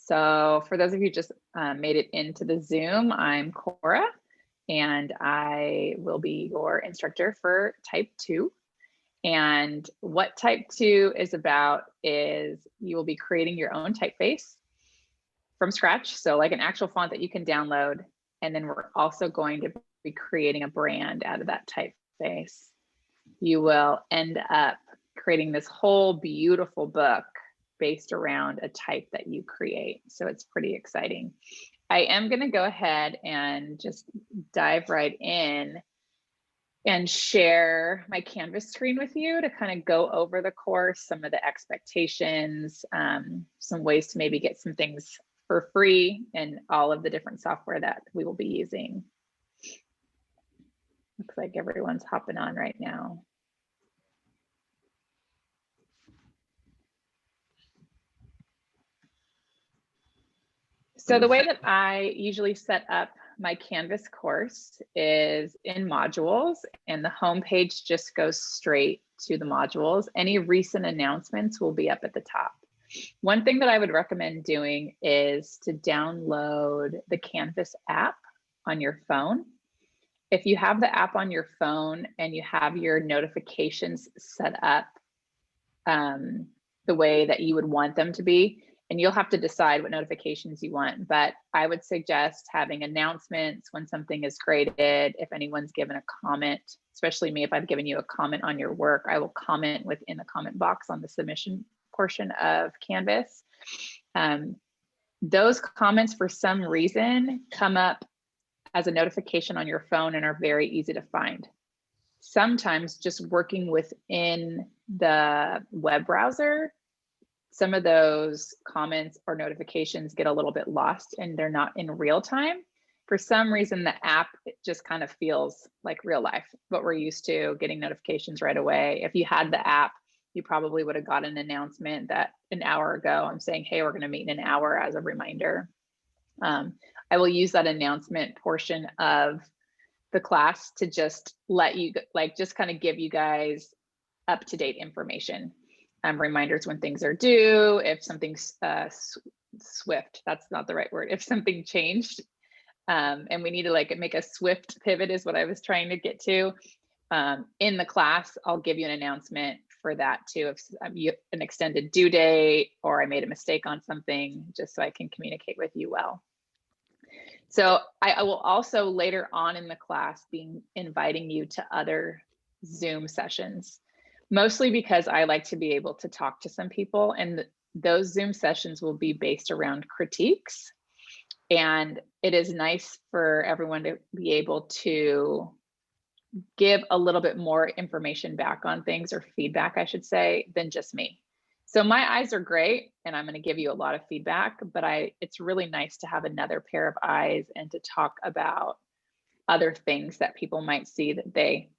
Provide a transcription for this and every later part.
So for those of you who just made it into the Zoom, I'm Cora, and I will be your instructor for Type 2. And what Type 2 is about is you will be creating your own typeface from scratch. So like an actual font that you can download. And then we're also going to be creating a brand out of that typeface. You will end up creating this whole beautiful book based around a type that you create. So it's pretty exciting. I am going to go ahead and just dive right in and share my Canvas screen with you to kind of go over the course, some of the expectations, some ways to maybe get some things for free, and all of the different software that we will be using. Looks like everyone's hopping on right now. So the way that I usually set up my Canvas course is in modules, and the home page just goes straight to the modules. Any recent announcements will be up at the top. One thing that I would recommend doing is to download the Canvas app on your phone. If you have the app on your phone and you have your notifications set up the way that you would want them to be, and you'll have to decide what notifications you want, but I would suggest having announcements when something is graded. If anyone's given a comment, especially me, if I've given you a comment on your work, I will comment within the comment box on the submission portion of Canvas. Those comments, for some reason, come up as a notification on your phone and are very easy to find. Sometimes just working within the web browser, some of those comments or notifications get a little bit lost and they're not in real time. For some reason, the app, it just kind of feels like real life, what we're used to, getting notifications right away. If you had the app, you probably would have got an announcement that an hour ago, I'm saying, hey, we're going to meet in an hour as a reminder. I will use that announcement portion of the class to just let you, just kind of give you guys up-to-date information. Reminders when things are due, if something's swift, that's not the right word, if something changed and we need to make a swift pivot is what I was trying to get to. In the class, I'll give you an announcement for that too, if an extended due date or I made a mistake on something, just so I can communicate with you well. So I will also later on in the class be inviting you to other Zoom sessions, mostly because I like to be able to talk to some people, and those Zoom sessions will be based around critiques. And it is nice for everyone to be able to give a little bit more information back on things, or feedback, I should say, than just me. So my eyes are great, and I'm going to give you a lot of feedback, but it's really nice to have another pair of eyes and to talk about other things that people might see that they,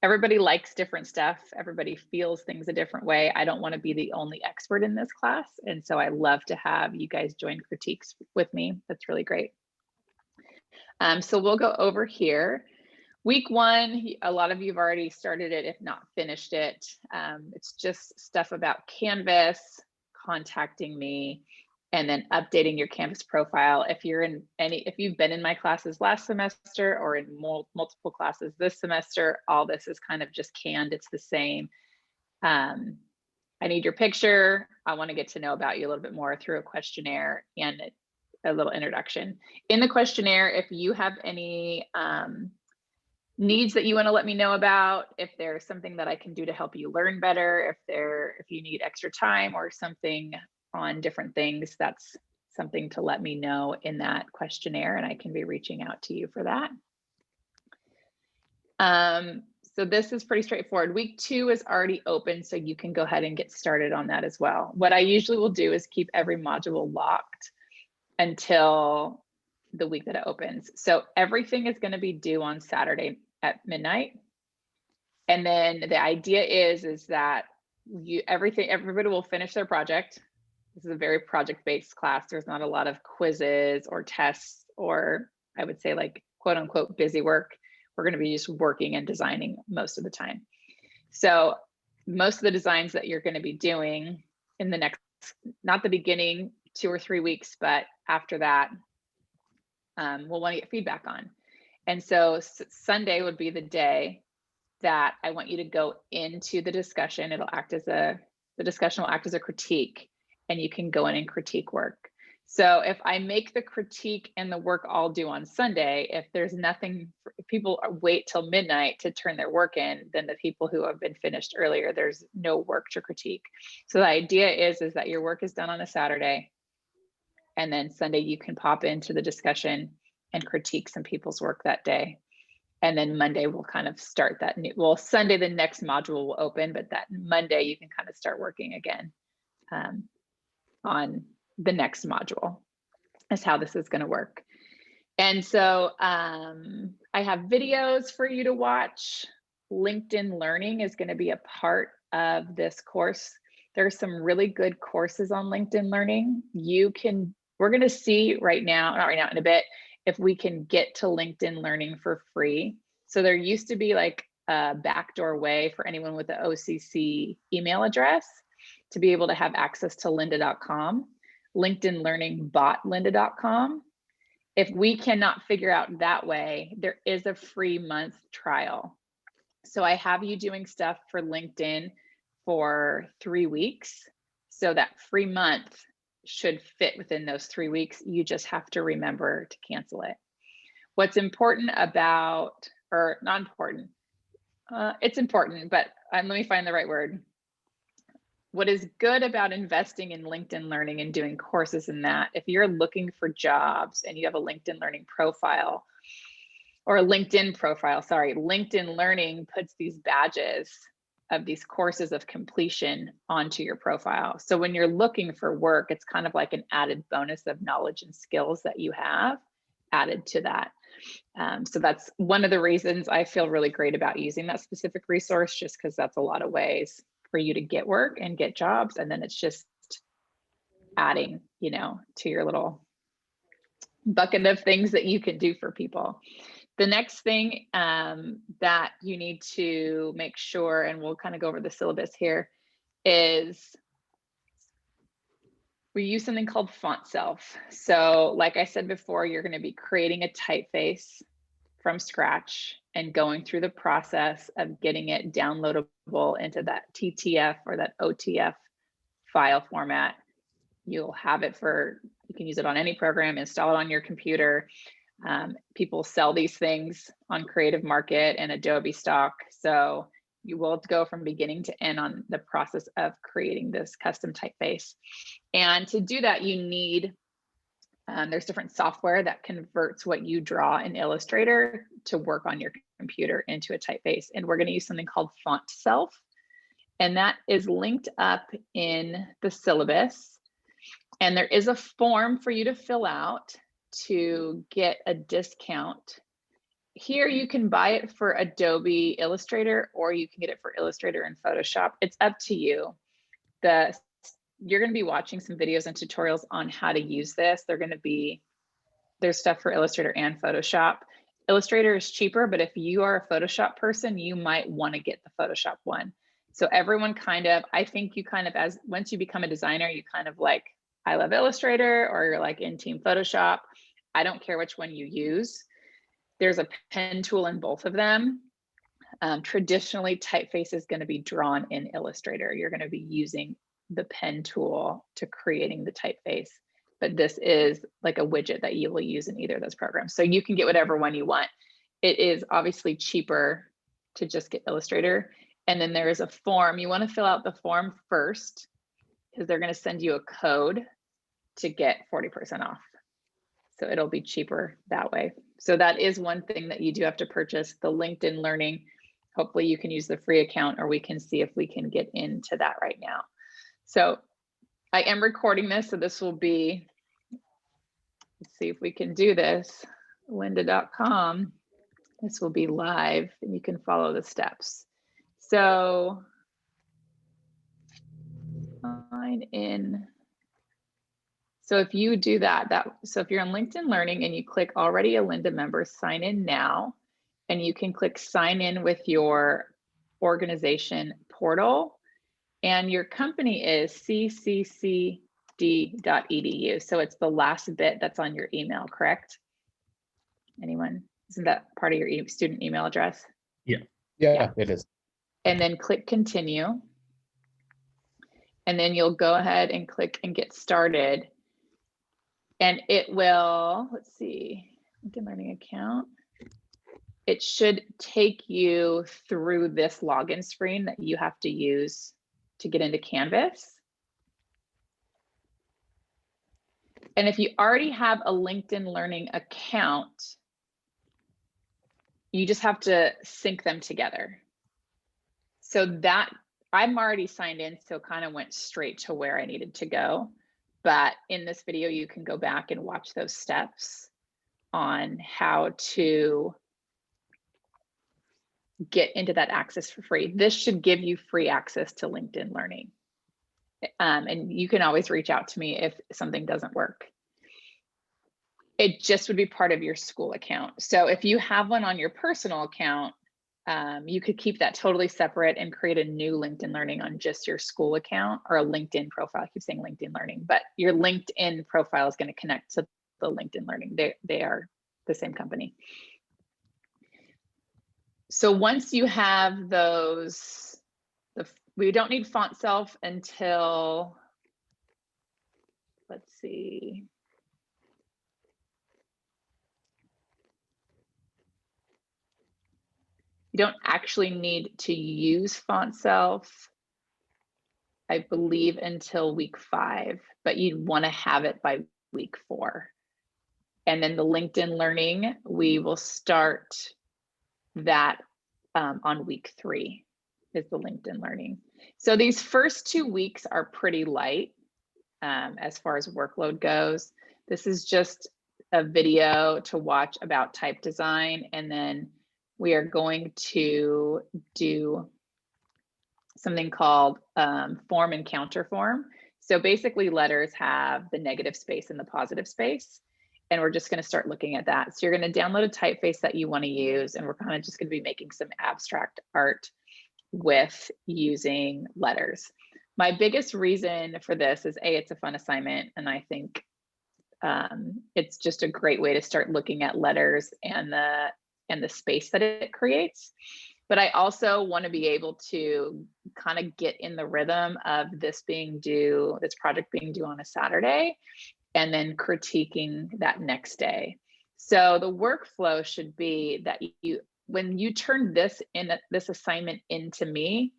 everybody likes different stuff. Everybody feels things a different way. I don't want to be the only expert in this class. And so I love to have you guys join critiques with me. That's really great. So we'll go over here. Week 1, a lot of you have already started it, if not finished it. It's just stuff about Canvas, contacting me, and then updating your Canvas profile. If you've been in my classes last semester or in multiple classes this semester, all this is kind of just canned. It's the same. I need your picture. I want to get to know about you a little bit more through a questionnaire and a little introduction. In the questionnaire, if you have any needs that you want to let me know about, if there's something that I can do to help you learn better, if you need extra time or something on different things, that's something to let me know in that questionnaire, and I can be reaching out to you for that. So this is pretty straightforward. Week 2 is already open, so you can go ahead and get started on that as well. What I usually will do is keep every module locked until the week that it opens. So everything is going to be due on Saturday at midnight. And then the idea is that everybody will finish their project. This is a very project-based class. There's not a lot of quizzes or tests, or I would say quote unquote busy work. We're going to be just working and designing most of the time. So most of the designs that you're going to be doing in the next not the beginning 2 or 3 weeks, but after that, we'll want to get feedback on. And so Sunday would be the day that I want you to go into the discussion. The discussion will act as a critique, and you can go in and critique work. So if I make the critique and the work all due on Sunday, if there's nothing, if people wait till midnight to turn their work in, then the people who have been finished earlier, there's no work to critique. So the idea is that your work is done on a Saturday, and then Sunday you can pop into the discussion and critique some people's work that day. And then Monday we'll kind of start that new, well, Sunday, the next module will open, but that Monday you can kind of start working again on the next module. Is how this is going to work. And so I have videos for you to watch. LinkedIn Learning is going to be a part of this course. There's some really good courses on LinkedIn Learning. We're going to see right now, not right now, in a bit, if we can get to LinkedIn Learning for free. So there used to be like a backdoor way for anyone with the OCC email address to be able to have access to lynda.com. LinkedIn Learning bought lynda.com. If we cannot figure out that way, there is a free month trial. So I have you doing stuff for LinkedIn for 3 weeks. So that free month should fit within those 3 weeks. You just have to remember to cancel it. What's important about, or not important, it's important, but let me find the right word. What is good about investing in LinkedIn Learning and doing courses in that, if you're looking for jobs and you have a LinkedIn Learning profile or a LinkedIn profile, sorry, LinkedIn Learning puts these badges of these courses of completion onto your profile. So when you're looking for work, it's kind of like an added bonus of knowledge and skills that you have added to that. So that's one of the reasons I feel really great about using that specific resource, just because that's a lot of ways for you to get work and get jobs. And then it's just adding, to your little bucket of things that you can do for people. The next thing that you need to make sure, and we'll kind of go over the syllabus here, is we use something called font self. So like I said before, you're going to be creating a typeface from scratch and going through the process of getting it downloadable into that TTF or that OTF file format. You'll have it you can use it on any program, install it on your computer. People sell these things on Creative Market and Adobe Stock. So you will go from beginning to end on the process of creating this custom typeface. And to do that, you need, there's different software that converts what you draw in Illustrator to work on your computer into a typeface. And we're going to use something called Font Self. And that is linked up in the syllabus. And there is a form for you to fill out to get a discount. Here you can buy it for Adobe Illustrator, or you can get it for Illustrator and Photoshop. It's up to you. You're going to be watching some videos and tutorials on how to use this. There's stuff for Illustrator and Photoshop. Illustrator is cheaper, but if you are a Photoshop person, you might want to get the Photoshop one. So everyone I think you once you become a designer, you kind of like, I love Illustrator, or you're like in Team Photoshop. I don't care which one you use. There's a pen tool in both of them. Traditionally, typeface is going to be drawn in Illustrator. You're going to be using the pen tool to creating the typeface, but this is like a widget that you will use in either of those programs. So you can get whatever one you want. It is obviously cheaper to just get Illustrator. And then there is a form. You want to fill out the form first, because they're going to send you a code to get 40% off. So it'll be cheaper that way. So that is one thing that you do have to purchase, the LinkedIn Learning. Hopefully you can use the free account, or we can see if we can get into that right now. So I am recording this, so this will be, let's see if we can do this, lynda.com. This will be live and you can follow the steps. So sign in. So if you do so if you're on LinkedIn Learning and you click already a Lynda member, sign in now, and you can click sign in with your organization portal. And your company is cccd.edu. So it's the last bit that's on your email, correct? Anyone? Isn't that part of your student email address? Yeah, it is. And then click continue. And then you'll go ahead and click and get started. And it will, let's see, LinkedIn Learning account. It should take you through this login screen that you have to use to get into Canvas. And if you already have a LinkedIn Learning account, you just have to sync them together. So that I'm already signed in, so kind of went straight to where I needed to go. But in this video, you can go back and watch those steps on how to get into that access for free. This should give you free access to LinkedIn Learning. And you can always reach out to me if something doesn't work. It just would be part of your school account. So if you have one on your personal account, you could keep that totally separate and create a new LinkedIn Learning on just your school account, or a LinkedIn profile. I keep saying LinkedIn Learning, but your LinkedIn profile is going to connect to the LinkedIn Learning. They are the same company. So once you have those, we don't need font self until, let's see. You don't actually need to use font self, I believe, until week 5, but you'd want to have it by week 4. And then the LinkedIn Learning, we will start that on week 3 is the LinkedIn Learning. So these first 2 weeks are pretty light as far as workload goes. This is just a video to watch about type design, and then we are going to do something called form and counterform. So basically letters have the negative space and the positive space. And we're just going to start looking at that. So you're going to download a typeface that you want to use, and we're kind of just going to be making some abstract art with using letters. My biggest reason for this is it's a fun assignment, and I think it's just a great way to start looking at letters and the space that it creates. But I also want to be able to kind of get in the rhythm of this project being due on a Saturday, and then critiquing that next day. So the workflow should be that when you turn this assignment into me,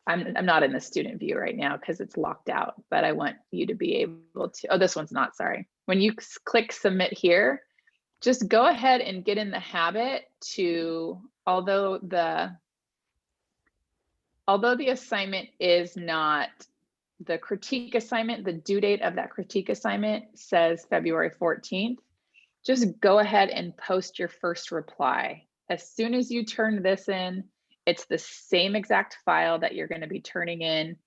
I'm not in the student view right now because it's locked out, but I want you to be able to, oh, this one's not, sorry. When you click submit here, just go ahead and get in the habit to, although the assignment is not the critique assignment, the due date of that critique assignment says February 14th. Just go ahead and post your first reply. As soon as you turn this in, it's the same exact file that you're going to be turning in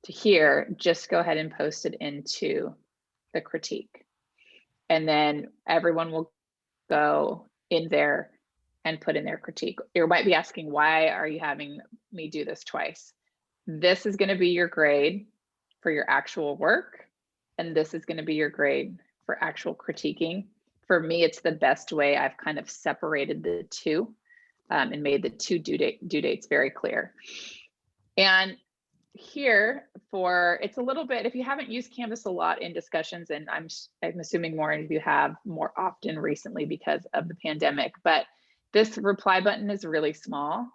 to here. Just go ahead and post it into the critique. And then everyone will go in there and put in their critique. You might be asking, why are you having me do this twice? This is going to be your grade for your actual work, and this is going to be your grade for actual critiquing. For me, it's the best way. I've kind of separated the two and made the two due dates very clear. And here it's a little bit, if you haven't used Canvas a lot in discussions, and I'm assuming more of you have more often recently because of the pandemic, but this reply button is really small,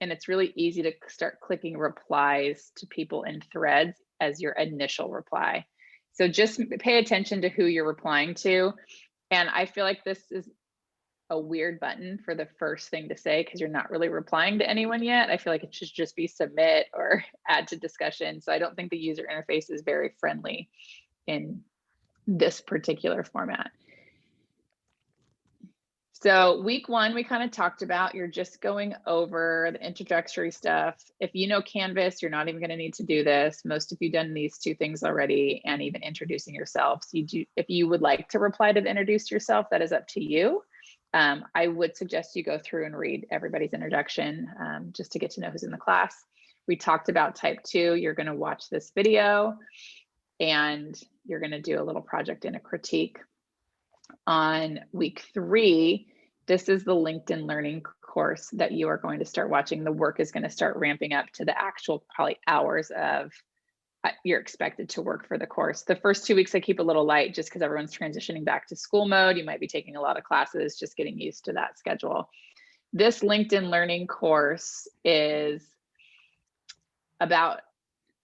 and it's really easy to start clicking replies to people in threads as your initial reply. So just pay attention to who you're replying to. And I feel like this is a weird button for the first thing to say because you're not really replying to anyone yet. I feel like it should just be submit or add to discussion. So I don't think the user interface is very friendly in this particular format. So week 1, we kind of talked about, you're just going over the introductory stuff. If you know Canvas, you're not even going to need to do this. Most of you done these 2 things already, and even introducing yourself. So if you would like to reply to introduce yourself, that is up to you. I would suggest you go through and read everybody's introduction just to get to know who's in the class. We talked about type 2. You're going to watch this video and you're going to do a little project and a critique. On week 3, this is the LinkedIn Learning course that you are going to start watching. The work is going to start ramping up to the actual probably hours of you're expected to work for the course. The first 2 weeks I keep a little light just because everyone's transitioning back to school mode. You might be taking a lot of classes, just getting used to that schedule. This LinkedIn Learning course is about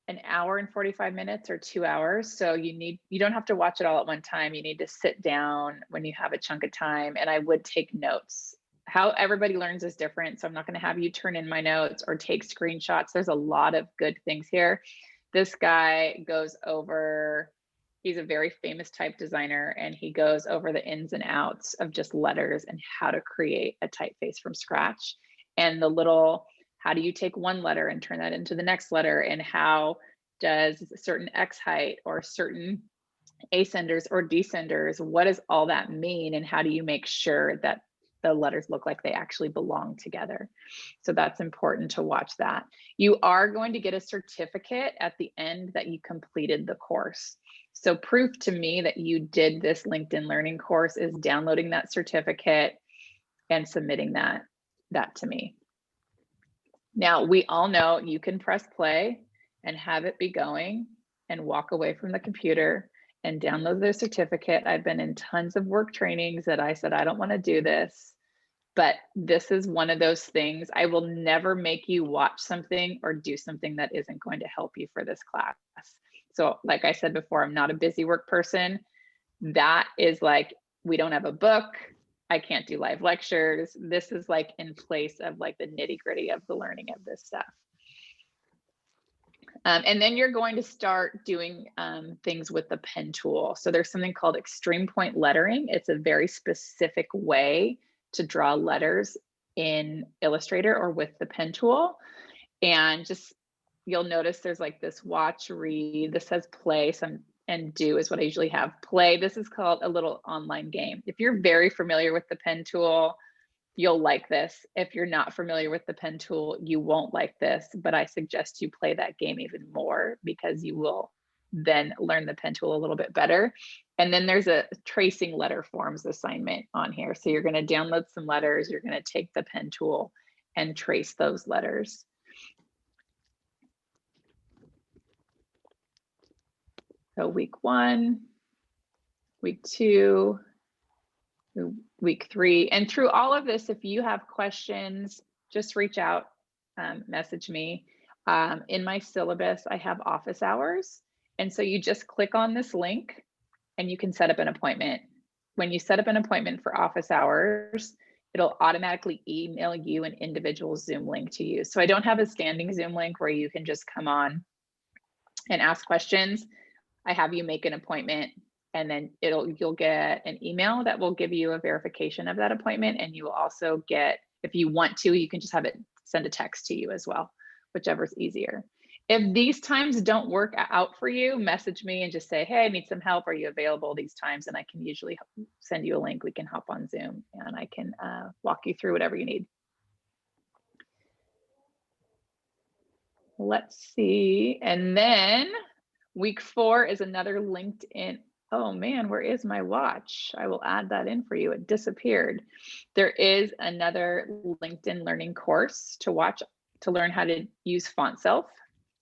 an hour and 45 minutes or 2 hours. So you don't have to watch it all at one time. You need to sit down when you have a chunk of time, and I would take notes. How everybody learns is different. So I'm not going to have you turn in my notes or take screenshots. There's a lot of good things here. This guy goes over, he's a very famous type designer, and he goes over the ins and outs of just letters and how to create a typeface from scratch. And the little, how do you take one letter and turn that into the next letter? And how does certain X height or certain ascenders or descenders, what does all that mean? And how do you make sure that the letters look like they actually belong together? So that's important to watch that. You are going to get a certificate at the end that you completed the course. So proof to me that you did this LinkedIn Learning course is downloading that certificate and submitting that to me. Now, we all know you can press play and have it be going and walk away from the computer and download the certificate. I've been in tons of work trainings that I said, I don't want to do this. But this is one of those things. I will never make you watch something or do something that isn't going to help you for this class. So like I said before, I'm not a busy work person. That is like, we don't have a book. I can't do live lectures. This is like in place of like the nitty gritty of the learning of this stuff. And then you're going to start doing things with the pen tool. So there's something called extreme point lettering. It's a very specific way to draw letters in Illustrator or with the pen tool. And just, you'll notice there's like this watch, read, this says play, and do is what I usually have. Play, this is called a little online game. If you're very familiar with the pen tool, you'll like this. If you're not familiar with the pen tool, you won't like this, but I suggest you play that game even more because you will then learn the pen tool a little bit better. And then there's a tracing letter forms assignment on here. So you're going to download some letters, you're going to take the pen tool and trace those letters. So week 1, week 2, week 3, and through all of this, if you have questions, just reach out, message me. In my syllabus, I have office hours. And so you just click on this link and you can set up an appointment. When you set up an appointment for office hours, it'll automatically email you an individual Zoom link to use. So I don't have a standing Zoom link where you can just come on and ask questions. I have you make an appointment, and then you'll get an email that will give you a verification of that appointment. And you will also get, if you want to, you can just have it send a text to you as well, whichever's easier. If these times don't work out for you, message me and just say, hey, I need some help. Are you available these times? And I can usually send you a link. We can hop on Zoom and I can walk you through whatever you need. Let's see. And then week 4 is another LinkedIn. Oh man, where is my watch? I will add that in for you. It disappeared. There is another LinkedIn Learning course to watch to learn how to use FontSelf,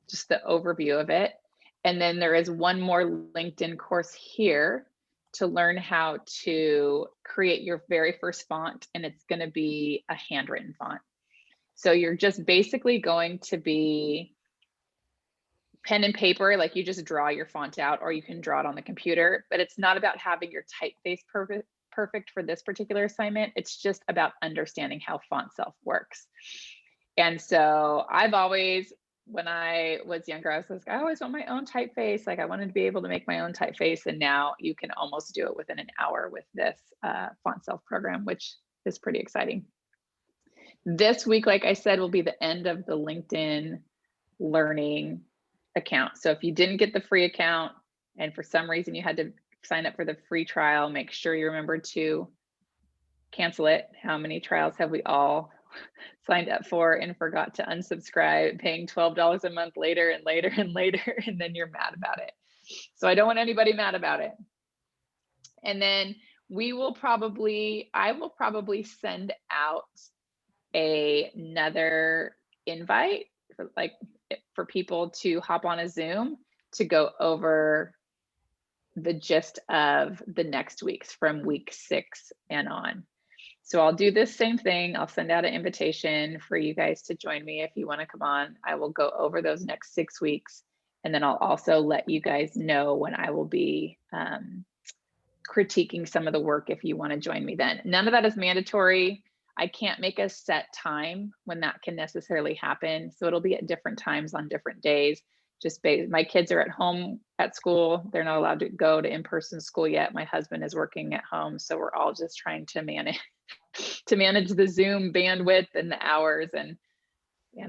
just the overview of it. And then there is one more LinkedIn course here to learn how to create your very first font, and it's going to be a handwritten font. So you're just basically going to be pen and paper, like you just draw your font out, or you can draw it on the computer, but it's not about having your typeface perfect for this particular assignment. It's just about understanding how FontSelf works. And so I've always, when I was younger, I was like, I always want my own typeface. Like I wanted to be able to make my own typeface. And now you can almost do it within an hour with this FontSelf program, which is pretty exciting. This week, like I said, will be the end of the LinkedIn Learning account. So if you didn't get the free account and for some reason you had to sign up for the free trial, make sure you remember to cancel it. How many trials have we all signed up for and forgot to unsubscribe, paying $12 a month later and later and later, and then you're mad about it. So I don't want anybody mad about it. And then I will probably send out another invite for people to hop on a Zoom to go over the gist of the next weeks from week 6 and on. So I'll do this same thing. I'll send out an invitation for you guys to join me if you want to come on. I will go over those next 6 weeks. And then I'll also let you guys know when I will be critiquing some of the work if you want to join me then. None of that is mandatory. I can't make a set time when that can necessarily happen. So it'll be at different times on different days. My kids are at home at school. They're not allowed to go to in-person school yet. My husband is working at home. So we're all just trying to manage the Zoom bandwidth and the hours and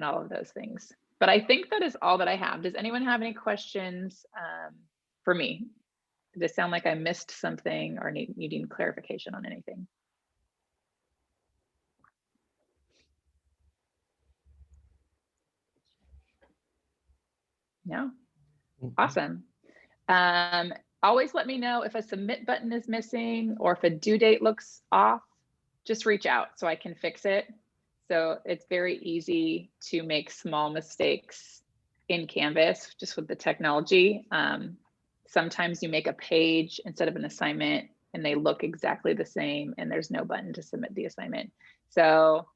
all of those things. But I think that is all that I have. Does anyone have any questions for me? Does it sound like I missed something or you need clarification on anything? No? Awesome. Always let me know if a submit button is missing or if a due date looks off. Just reach out so I can fix it. So it's very easy to make small mistakes in Canvas just with the technology. Sometimes you make a page instead of an assignment and they look exactly the same and there's no button to submit the assignment. So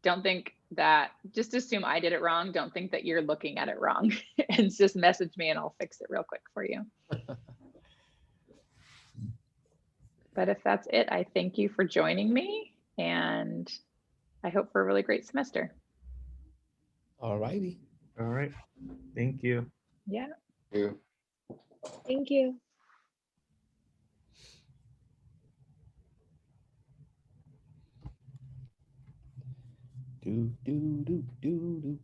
don't think that, just assume I did it wrong. Don't think that you're looking at it wrong. And just message me and I'll fix it real quick for you. But if that's it, I thank you for joining me and I hope for a really great semester. All righty. All right. Thank you. Yeah. Thank you. Do, do, do, do, do.